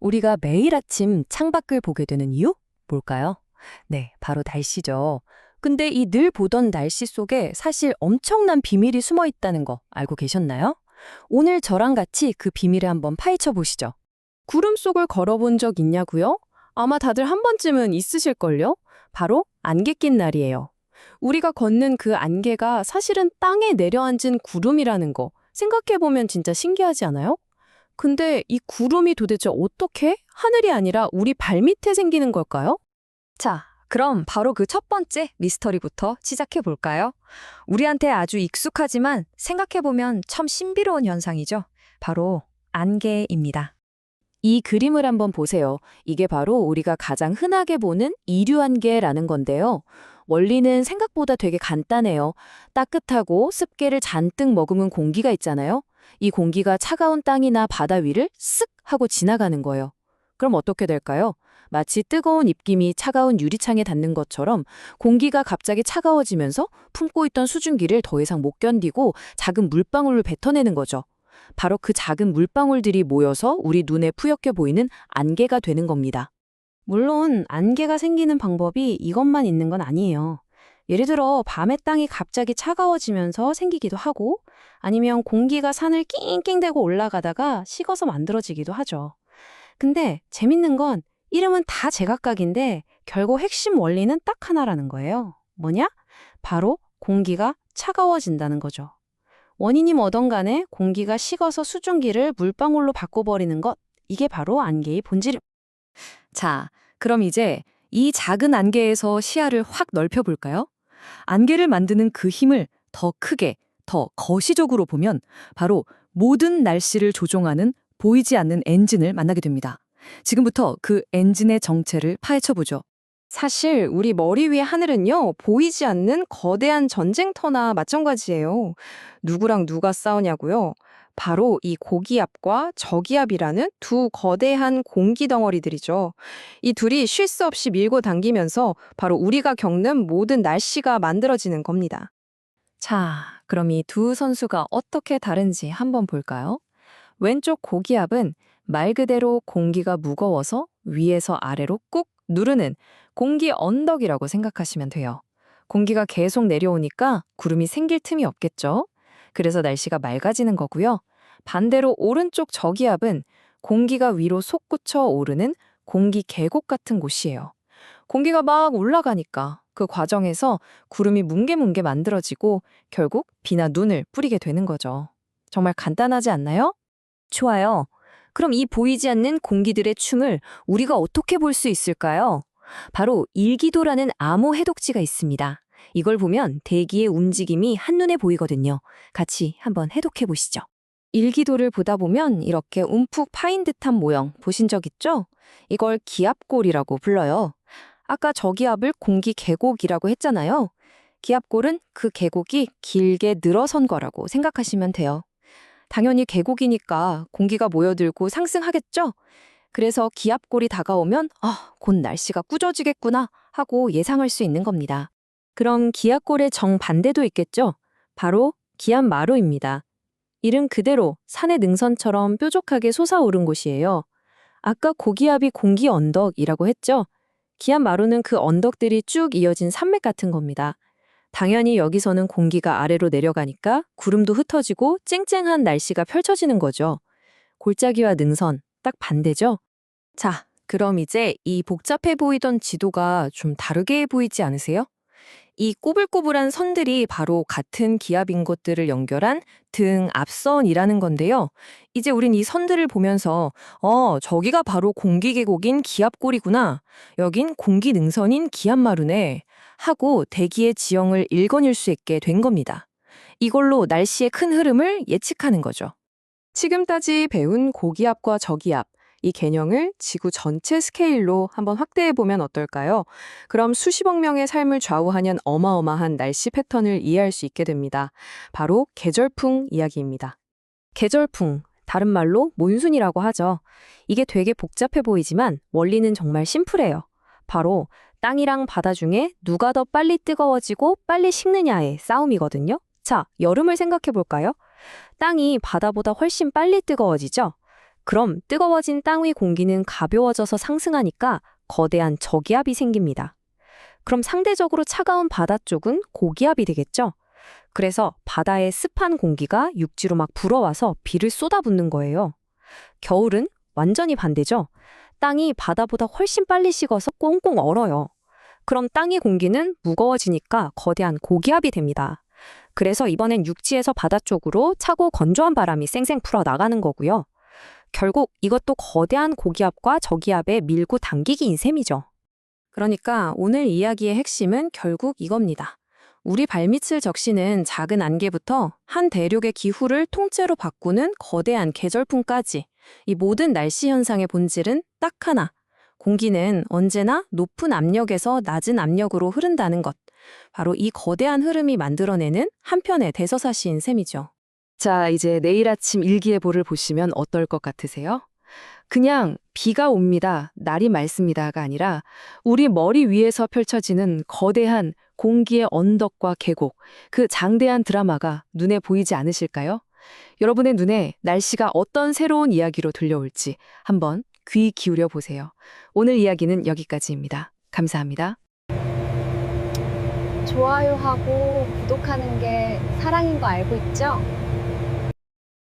우리가 매일 아침 창밖을 보게 되는 이유? 뭘까요? 네, 바로 날씨죠. 근데 이 늘 보던 날씨 속에 사실 엄청난 비밀이 숨어 있다는 거 알고 계셨나요? 오늘 저랑 같이 그 비밀을 한번 파헤쳐 보시죠. 구름 속을 걸어본 적 있냐고요? 아마 다들 한 번쯤은 있으실걸요? 바로 안개 낀 날이에요. 우리가 걷는 그 안개가 사실은 땅에 내려앉은 구름이라는 거 생각해보면 진짜 신기하지 않아요? 근데 이 구름이 도대체 어떻게 하늘이 아니라 우리 발밑에 생기는 걸까요? 자, 그럼 바로 그 첫 번째 미스터리부터 시작해 볼까요? 우리한테 아주 익숙하지만 생각해 보면 참 신비로운 현상이죠. 바로 안개입니다. 이 그림을 한번 보세요. 이게 바로 우리가 가장 흔하게 보는 이류안개라는 건데요. 원리는 생각보다 되게 간단해요. 따뜻하고 습기를 잔뜩 머금은 공기가 있잖아요. 이 공기가 차가운 땅이나 바다 위를 쓱 하고 지나가는 거예요. 그럼 어떻게 될까요? 마치 뜨거운 입김이 차가운 유리창에 닿는 것처럼 공기가 갑자기 차가워지면서 품고 있던 수증기를 더 이상 못 견디고 작은 물방울을 뱉어내는 거죠. 바로 그 작은 물방울들이 모여서 우리 눈에 뿌옇게 보이는 안개가 되는 겁니다. 물론 안개가 생기는 방법이 이것만 있는 건 아니에요. 예를 들어 밤에 땅이 갑자기 차가워지면서 생기기도 하고 아니면 공기가 산을 낑낑대고 올라가다가 식어서 만들어지기도 하죠. 근데 재밌는 건 이름은 다 제각각인데 결국 핵심 원리는 딱 하나라는 거예요. 뭐냐? 바로 공기가 차가워진다는 거죠. 원인이 뭐든 간에 공기가 식어서 수증기를 물방울로 바꿔버리는 것, 이게 바로 안개의 본질. 자, 그럼 이제 이 작은 안개에서 시야를 확 넓혀볼까요? 안개를 만드는 그 힘을 더 크게, 더 거시적으로 보면 바로 모든 날씨를 조종하는 보이지 않는 엔진을 만나게 됩니다. 지금부터 그 엔진의 정체를 파헤쳐보죠. 사실 우리 머리 위의 하늘은요, 보이지 않는 거대한 전쟁터나 마찬가지예요. 누구랑 누가 싸우냐고요? 바로 이 고기압과 저기압이라는 두 거대한 공기 덩어리들이죠. 이 둘이 쉴 수 없이 밀고 당기면서 바로 우리가 겪는 모든 날씨가 만들어지는 겁니다. 자, 그럼 이 두 선수가 어떻게 다른지 한번 볼까요? 왼쪽 고기압은 말 그대로 공기가 무거워서 위에서 아래로 꾹 누르는 공기 언덕이라고 생각하시면 돼요. 공기가 계속 내려오니까 구름이 생길 틈이 없겠죠? 그래서 날씨가 맑아지는 거고요. 반대로 오른쪽 저기압은 공기가 위로 솟구쳐 오르는 공기 계곡 같은 곳이에요. 공기가 막 올라가니까 그 과정에서 구름이 뭉게뭉게 만들어지고 결국 비나 눈을 뿌리게 되는 거죠. 정말 간단하지 않나요? 좋아요. 그럼 이 보이지 않는 공기들의 춤을 우리가 어떻게 볼 수 있을까요? 바로 일기도라는 암호 해독지가 있습니다. 이걸 보면 대기의 움직임이 한눈에 보이거든요. 같이 한번 해독해 보시죠. 일기도를 보다 보면 이렇게 움푹 파인 듯한 모형 보신 적 있죠? 이걸 기압골이라고 불러요. 아까 저기압을 공기 계곡이라고 했잖아요. 기압골은 그 계곡이 길게 늘어선 거라고 생각하시면 돼요. 당연히 계곡이니까 공기가 모여들고 상승하겠죠? 그래서 기압골이 다가오면 곧 날씨가 꾸져지겠구나 하고 예상할 수 있는 겁니다. 그럼 기압골의 정반대도 있겠죠? 바로 기압마루입니다. 이름 그대로 산의 능선처럼 뾰족하게 솟아오른 곳이에요. 아까 고기압이 공기 언덕이라고 했죠? 기압마루는 그 언덕들이 쭉 이어진 산맥 같은 겁니다. 당연히 여기서는 공기가 아래로 내려가니까 구름도 흩어지고 쨍쨍한 날씨가 펼쳐지는 거죠. 골짜기와 능선, 딱 반대죠? 자, 그럼 이제 이 복잡해 보이던 지도가 좀 다르게 보이지 않으세요? 이 꼬불꼬불한 선들이 바로 같은 기압인 것들을 연결한 등 앞선이라는 건데요. 이제 우린 이 선들을 보면서 저기가 바로 공기 계곡인 기압골이구나. 여긴 공기 능선인 기압마루네. 하고 대기의 지형을 읽어낼 수 있게 된 겁니다. 이걸로 날씨의 큰 흐름을 예측하는 거죠. 지금까지 배운 고기압과 저기압, 이 개념을 지구 전체 스케일로 한번 확대해 보면 어떨까요? 그럼 수십억 명의 삶을 좌우하는 어마어마한 날씨 패턴을 이해할 수 있게 됩니다. 바로 계절풍 이야기입니다. 계절풍, 다른 말로 몬순이라고 하죠. 이게 되게 복잡해 보이지만 원리는 정말 심플해요. 바로 땅이랑 바다 중에 누가 더 빨리 뜨거워지고 빨리 식느냐의 싸움이거든요. 자, 여름을 생각해 볼까요? 땅이 바다보다 훨씬 빨리 뜨거워지죠? 그럼 뜨거워진 땅 위 공기는 가벼워져서 상승하니까 거대한 저기압이 생깁니다. 그럼 상대적으로 차가운 바다 쪽은 고기압이 되겠죠? 그래서 바다의 습한 공기가 육지로 막 불어와서 비를 쏟아붓는 거예요. 겨울은 완전히 반대죠. 땅이 바다보다 훨씬 빨리 식어서 꽁꽁 얼어요. 그럼 땅의 공기는 무거워지니까 거대한 고기압이 됩니다. 그래서 이번엔 육지에서 바다 쪽으로 차고 건조한 바람이 쌩쌩 풀어 나가는 거고요. 결국 이것도 거대한 고기압과 저기압의 밀고 당기기인 셈이죠. 그러니까 오늘 이야기의 핵심은 결국 이겁니다. 우리 발밑을 적시는 작은 안개부터 한 대륙의 기후를 통째로 바꾸는 거대한 계절풍까지 이 모든 날씨 현상의 본질은 딱 하나. 공기는 언제나 높은 압력에서 낮은 압력으로 흐른다는 것. 바로 이 거대한 흐름이 만들어내는 한편의 대서사시인 셈이죠. 자, 이제 내일 아침 일기예보를 보시면 어떨 것 같으세요? 그냥 비가 옵니다, 날이 맑습니다가 아니라 우리 머리 위에서 펼쳐지는 거대한 공기의 언덕과 계곡, 그 장대한 드라마가 눈에 보이지 않으실까요? 여러분의 눈에 날씨가 어떤 새로운 이야기로 들려올지 한번 귀 기울여 보세요. 오늘 이야기는 여기까지입니다. 감사합니다. 좋아요하고 구독하는 게 사랑인 거 알고 있죠?